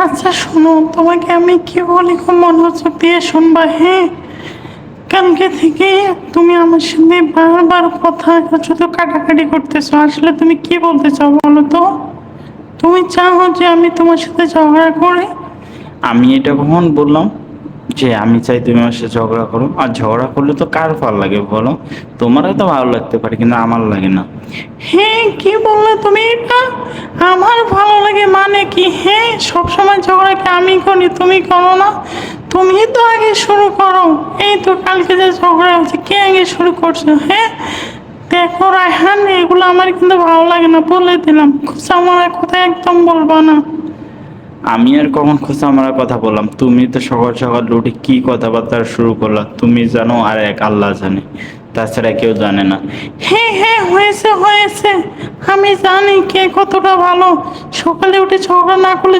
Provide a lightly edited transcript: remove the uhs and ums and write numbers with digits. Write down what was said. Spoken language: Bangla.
আচ্ছা শোনো, তোমাকে আমি কি বলি খুব মনোযোগ দিয়ে শুনবা, হ্যাঁ? কালকে থেকে তুমি আমার সাথে বারবার কথা শুধু কাটাকাটি করতেছো। আসলে তুমি কি বলতে চাও বলো তো? তুমি চাও যে আমি তোমার সাথে ঝগড়া করি? আমি এটা কখন বললাম যে আমি চাই তুমি আমার সাথে ঝগড়া করো? আর ঝগড়া করলে তো কার ভালো লাগে বলো? তোমারও তো ভালো লাগতে পারে, কিন্তু আমার লাগে না। হ্যাঁ, কি বললে তুমি এটা? আমার ভালো লাগে মানে কি? হ্যাঁ, সবসময় ঝগড়া কি আমি করি, তুমি করো না? তুমি তো আগে শুরু করো। এই তো কালকে যে ঝগড়া হয়েছে, কে আগে শুরু করছো? হ্যাঁ, দেখো রায়হান, এগুলো আমার কিন্তু ভালো লাগে না, বলে দিলাম। খুশা আমার কথা একদম বলবো না। আমি আর কখন খোঁচা মারার কথা বললাম? তুমি তো সকাল সকাল উঠে কি কথাবার্তা শুরু করলা, তুমি জানো আর এক আল্লাহ জানে, তাছাড়া কেউ জানে না। হ্যাঁ হ্যাঁ, হয়েছে হয়েছে, আমি জানি কে কতটা ভালো। সকালে উঠে ঝগড়া না করলে